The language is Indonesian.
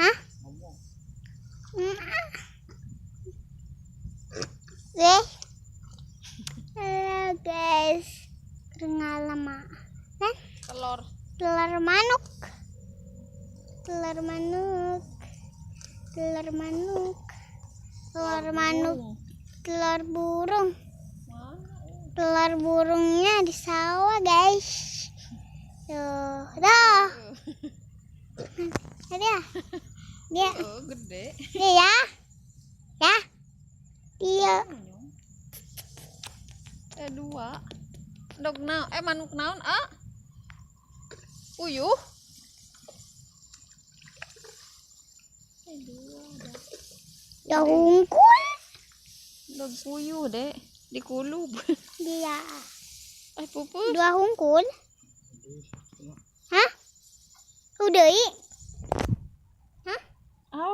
Hah? Guys. Halo guys. Lama. Kan? Telur manuk. Telur manuk. Telur manuk. Telur manuk. Telur burung. Telur burungnya di sawah guys. Tuh, dah. Dia. Oh, gede. Dia ya. Ya. Dia. Dua. Dog naon? Manuk naon? Puyuh. Dua hungkul. Dog puyuh, Dek. Dikulub. Dia. Pupus. Dua hungkul. Hah? Udah.